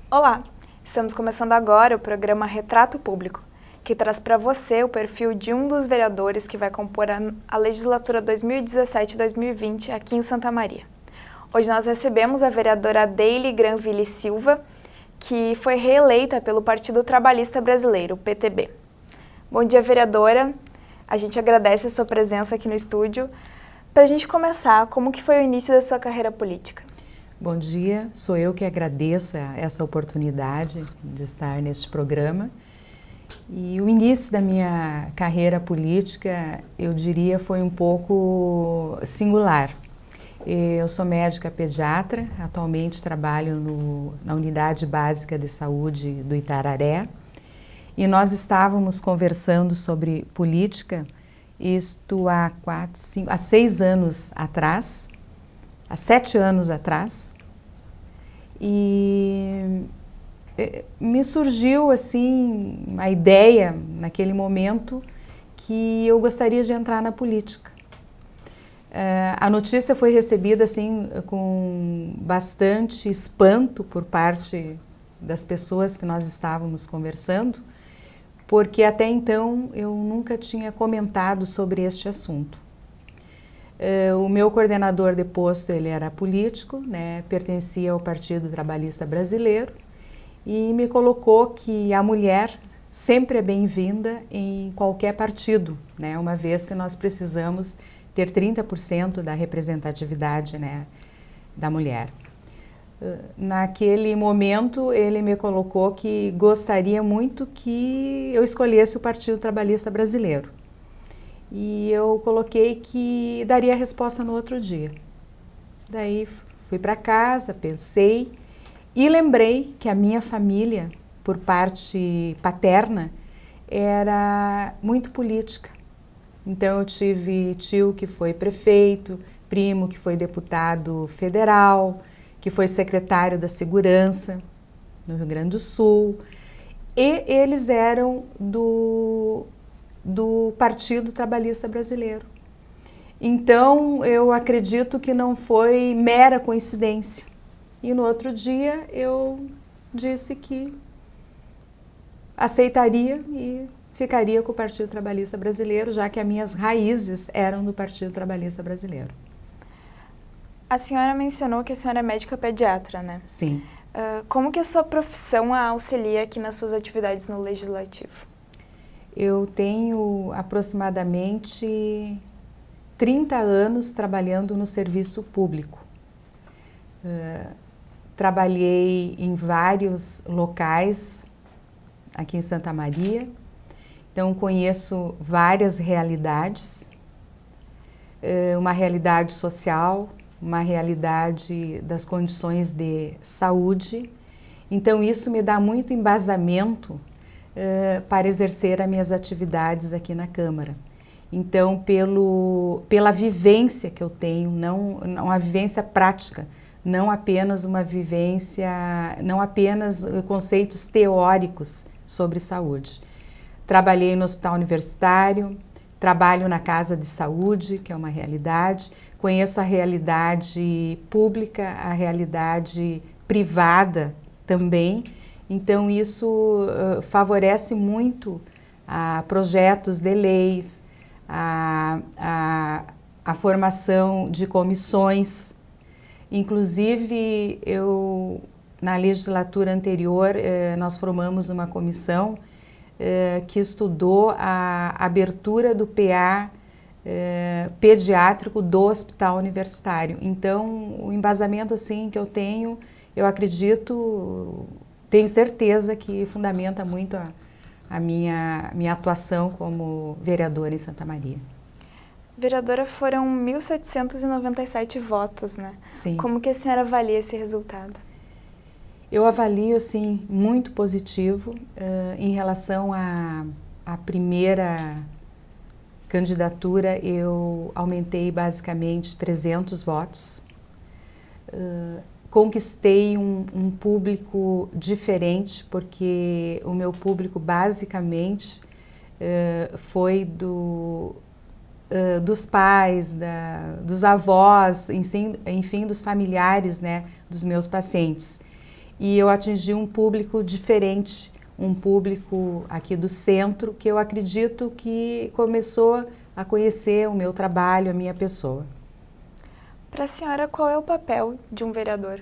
Olá! Estamos começando agora o programa Retrato Público, que traz para você o perfil de um dos vereadores que vai compor a legislatura 2017-2020 aqui em Santa Maria. Hoje nós recebemos a vereadora Deile Granville Silva, que foi reeleita pelo Partido Trabalhista Brasileiro, o PTB. Bom dia, vereadora. A gente agradece a sua presença aqui no estúdio. Para a gente começar, como que foi o início da sua carreira política? Bom dia, sou eu que agradeço essa oportunidade de estar neste programa. E o início da minha carreira política, eu diria, foi um pouco singular. Eu sou médica pediatra, atualmente trabalho na Unidade Básica de Saúde do Itararé. E nós estávamos conversando sobre política, isto há 6 anos atrás, há 7 anos atrás, e me surgiu assim a ideia naquele momento que eu gostaria de entrar na política. A notícia foi recebida assim com bastante espanto por parte das pessoas que nós estávamos conversando, porque até então eu nunca tinha comentado sobre este assunto. O meu coordenador de posto, ele era político, né, pertencia ao Partido Trabalhista Brasileiro e me colocou que a mulher sempre é bem-vinda em qualquer partido, né, uma vez que nós precisamos ter 30% da representatividade, né, da mulher. Naquele momento, ele me colocou que gostaria muito que eu escolhesse o Partido Trabalhista Brasileiro. E eu coloquei que daria a resposta no outro dia. Daí fui para casa, pensei e lembrei que a minha família, por parte paterna, era muito política. Então eu tive tio que foi prefeito, primo que foi deputado federal, que foi secretário da Segurança no Rio Grande do Sul, e eles eram do Partido Trabalhista Brasileiro. Então, eu acredito que não foi mera coincidência. E no outro dia eu disse que aceitaria e ficaria com o Partido Trabalhista Brasileiro, já que as minhas raízes eram do Partido Trabalhista Brasileiro. A senhora mencionou que a senhora é médica pediatra, né? Sim. Como que a sua profissão a auxilia aqui nas suas atividades no Legislativo? Eu tenho aproximadamente 30 anos trabalhando no serviço público. Trabalhei em vários locais aqui em Santa Maria, então conheço várias realidades, uma realidade social, uma realidade das condições de saúde, então isso me dá muito embasamento para exercer as minhas atividades aqui na Câmara. Então, pela vivência que eu tenho, não uma vivência prática, não apenas uma vivência, não apenas conceitos teóricos sobre saúde. Trabalhei no Hospital Universitário, trabalho na Casa de Saúde, que é uma realidade, conheço a realidade pública, a realidade privada também. Então, isso favorece muito a projetos de leis, a formação de comissões. Inclusive, na legislatura anterior, nós formamos uma comissão que estudou a abertura do PA pediátrico do Hospital Universitário. Então, o embasamento assim, que eu tenho, eu acredito... Tenho certeza que fundamenta muito a minha atuação como vereadora em Santa Maria. Vereadora, foram 1.797 votos, né? Sim. Como que a senhora avalia esse resultado? Eu avalio, assim, muito positivo em relação à primeira candidatura eu aumentei basicamente 300 votos. Conquistei um público diferente, porque o meu público basicamente foi dos pais, dos avós, enfim, dos familiares, né, dos meus pacientes. E eu atingi um público diferente, um público aqui do centro, que eu acredito que começou a conhecer o meu trabalho, a minha pessoa. Para a senhora, qual é o papel de um vereador?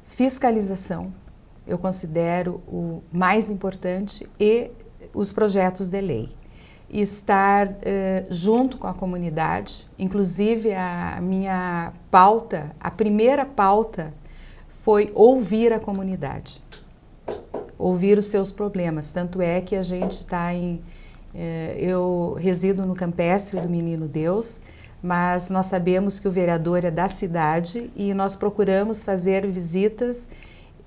Fiscalização, eu considero o mais importante, e os projetos de lei. Estar junto com a comunidade, inclusive a minha pauta, a primeira pauta foi ouvir a comunidade, ouvir os seus problemas. Tanto é que a gente está eu resido no campestre do Menino Deus, mas nós sabemos que o vereador é da cidade e nós procuramos fazer visitas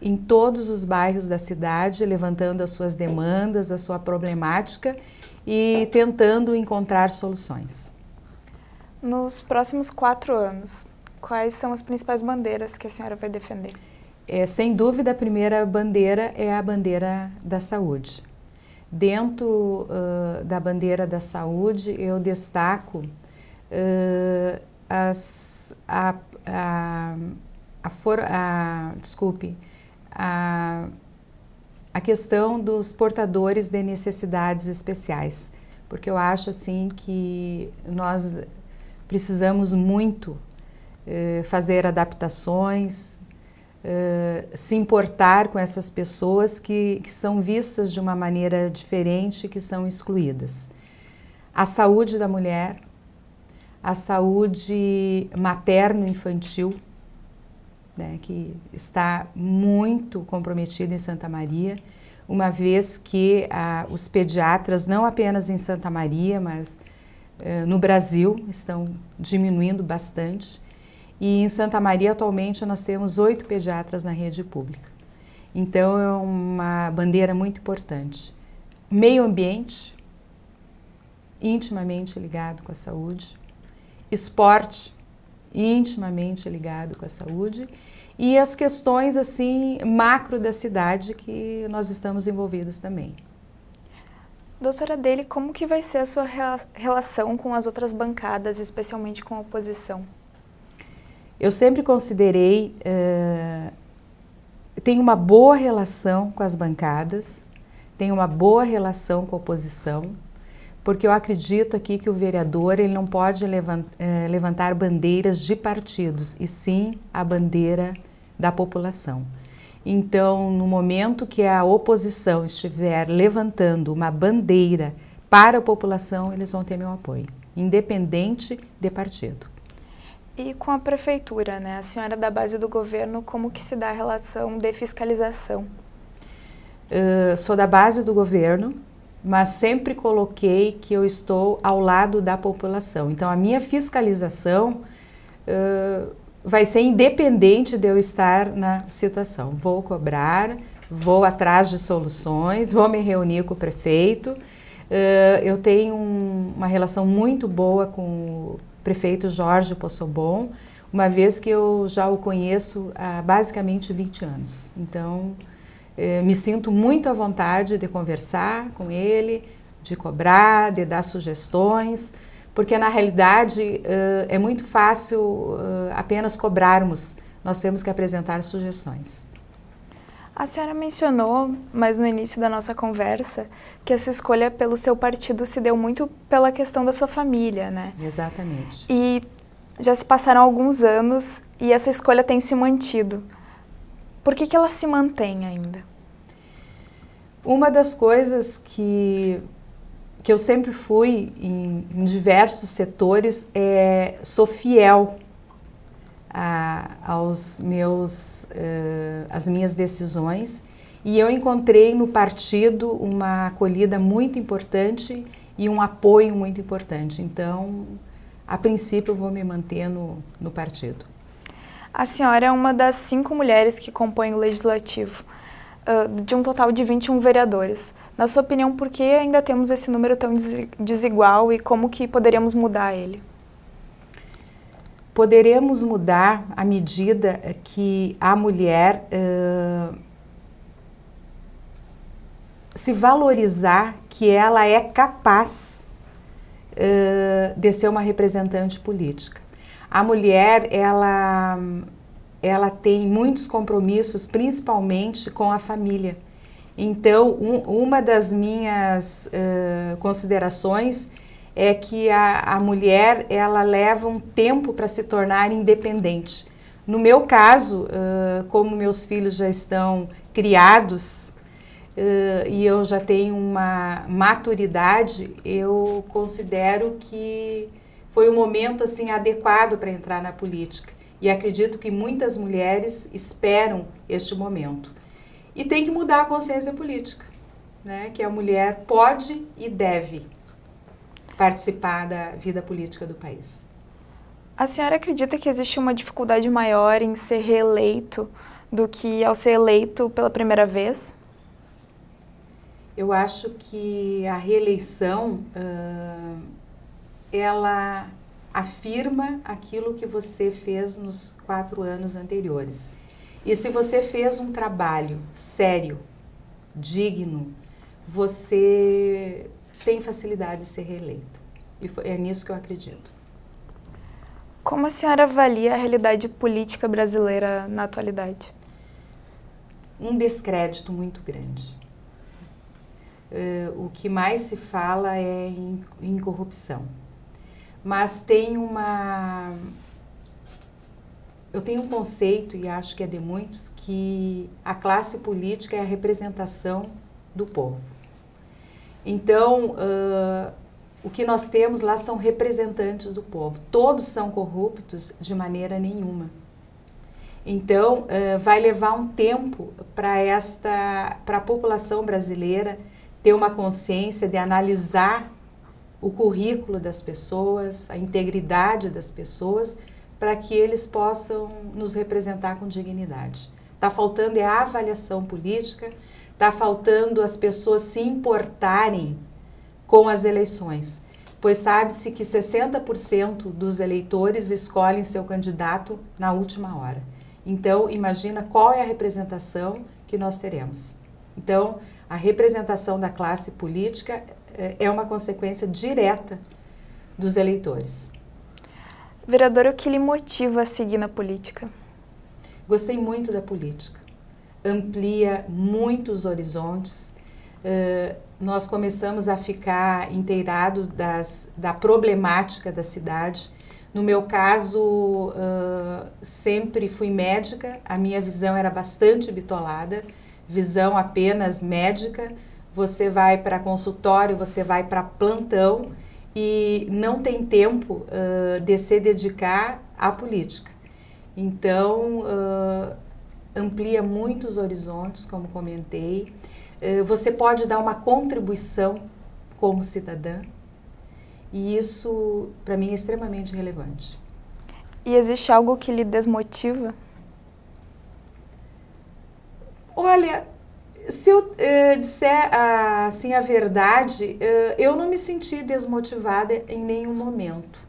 em todos os bairros da cidade, levantando as suas demandas, a sua problemática e tentando encontrar soluções. Nos próximos 4 anos, quais são as principais bandeiras que a senhora vai defender? Sem dúvida, a primeira bandeira é a bandeira da saúde. Dentro da bandeira da saúde, eu destaco a questão dos portadores de necessidades especiais, porque eu acho assim que nós precisamos muito fazer adaptações, se importar com essas pessoas que são vistas de uma maneira diferente, que são excluídas. A saúde da mulher, a saúde materno-infantil, né, que está muito comprometida em Santa Maria, uma vez que os pediatras, não apenas em Santa Maria, mas no Brasil, estão diminuindo bastante. E em Santa Maria, atualmente, nós temos 8 pediatras na rede pública. Então, é uma bandeira muito importante. Meio ambiente, intimamente ligado com a saúde. Esporte, intimamente ligado com a saúde. E as questões, assim, macro da cidade, que nós estamos envolvidos também. Doutora Adele, como que vai ser a sua relação com as outras bancadas, especialmente com a oposição? Eu sempre considerei, tenho uma boa relação com as bancadas, tenho uma boa relação com a oposição, porque eu acredito aqui que o vereador ele não pode levantar bandeiras de partidos, e sim a bandeira da população. Então, no momento que a oposição estiver levantando uma bandeira para a população, eles vão ter meu apoio, independente de partido. E com a prefeitura, né? A senhora é da base do governo, como que se dá a relação de fiscalização? Sou da base do governo, mas sempre coloquei que eu estou ao lado da população. Então, a minha fiscalização vai ser independente de eu estar na situação. Vou cobrar, vou atrás de soluções, vou me reunir com o prefeito. Eu tenho uma relação muito boa com o prefeito Jorge Possobon, uma vez que eu já o conheço há basicamente 20 anos. Então, me sinto muito à vontade de conversar com ele, de cobrar, de dar sugestões, porque na realidade é muito fácil apenas cobrarmos, nós temos que apresentar sugestões. A senhora mencionou, mas no início da nossa conversa, que a sua escolha pelo seu partido se deu muito pela questão da sua família, né? Exatamente. E já se passaram alguns anos e essa escolha tem se mantido. Por que ela se mantém ainda? Uma das coisas que eu sempre fui em diversos setores sou fiel às minhas decisões, e eu encontrei no partido uma acolhida muito importante e um apoio muito importante. Então, a princípio, eu vou me manter no partido. A senhora é uma das 5 mulheres que compõem o Legislativo. de um total de 21 vereadores. Na sua opinião, por que ainda temos esse número tão desigual e como que poderíamos mudar ele? Poderemos mudar à medida que a mulher se valorizar que ela é capaz de ser uma representante política. A mulher, ela tem muitos compromissos, principalmente com a família. Então, uma das minhas considerações é que a mulher, ela leva um tempo para se tornar independente. No meu caso, como meus filhos já estão criados e eu já tenho uma maturidade, eu considero que foi um momento assim adequado para entrar na política. E acredito que muitas mulheres esperam este momento. E tem que mudar a consciência política, né? Que a mulher pode e deve participar da vida política do país. A senhora acredita que existe uma dificuldade maior em ser reeleito do que ao ser eleito pela primeira vez? Eu acho que a reeleição, ela afirma aquilo que você fez nos 4 anos anteriores. E se você fez um trabalho sério, digno, você tem facilidade de ser reeleita. E é nisso que eu acredito. Como a senhora avalia a realidade política brasileira na atualidade? Um descrédito muito grande. O que mais se fala é em corrupção. Mas eu tenho um conceito, e acho que é de muitos, que a classe política é a representação do povo. Então, o que nós temos lá são representantes do povo. Todos são corruptos de maneira nenhuma. Então, vai levar um tempo para a população brasileira ter uma consciência de analisar o currículo das pessoas, a integridade das pessoas, para que eles possam nos representar com dignidade. Está faltando a avaliação política, está faltando as pessoas se importarem com as eleições, pois sabe-se que 60% dos eleitores escolhem seu candidato na última hora. Então, imagina qual é a representação que nós teremos. Então, a representação da classe política é uma consequência direta dos eleitores. Vereadora, o que lhe motiva a seguir na política? Gostei muito da política. Amplia muitos horizontes. Nós começamos a ficar inteirados da problemática da cidade. No meu caso, sempre fui médica, a minha visão era bastante bitolada, visão apenas médica. Você vai para consultório, você vai para plantão e não tem tempo de se dedicar à política. Então, amplia muitos horizontes, como comentei. Você pode dar uma contribuição como cidadã e isso, para mim, é extremamente relevante. E existe algo que lhe desmotiva? Olha, se eu disser assim a verdade, eu não me senti desmotivada em nenhum momento.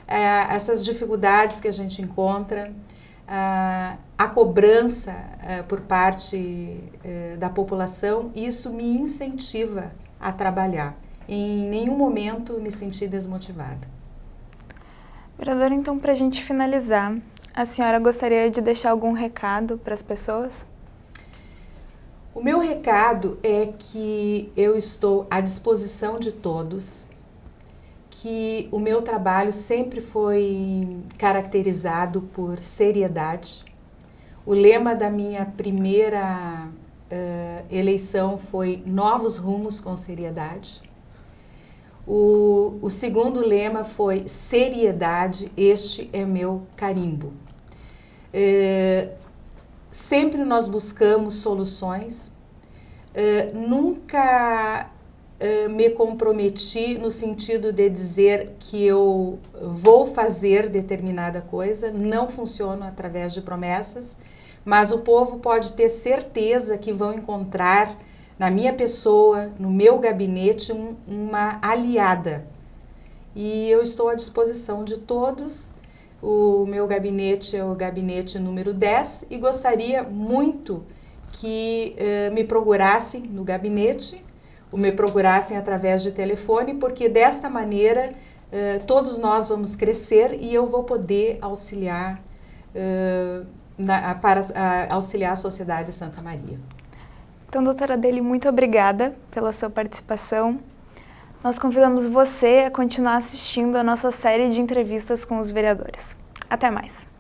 Essas dificuldades que a gente encontra, a cobrança por parte da população, isso me incentiva a trabalhar. Em nenhum momento me senti desmotivada. Vereadora, então, para a gente finalizar, a senhora gostaria de deixar algum recado para as pessoas? O meu recado é que eu estou à disposição de todos, que o meu trabalho sempre foi caracterizado por seriedade. O lema da minha primeira eleição foi Novos Rumos com Seriedade. O segundo lema foi Seriedade, este é meu carimbo. Sempre nós buscamos soluções, nunca me comprometi no sentido de dizer que eu vou fazer determinada coisa, não funciono através de promessas, mas o povo pode ter certeza que vão encontrar na minha pessoa, no meu gabinete, uma aliada. E eu estou à disposição de todos. O meu gabinete é o gabinete número 10 e gostaria muito que me procurassem no gabinete, ou me procurassem através de telefone, porque desta maneira todos nós vamos crescer e eu vou poder auxiliar auxiliar a Sociedade de Santa Maria. Então, doutora Adely, muito obrigada pela sua participação. Nós convidamos você a continuar assistindo a nossa série de entrevistas com os vereadores. Até mais!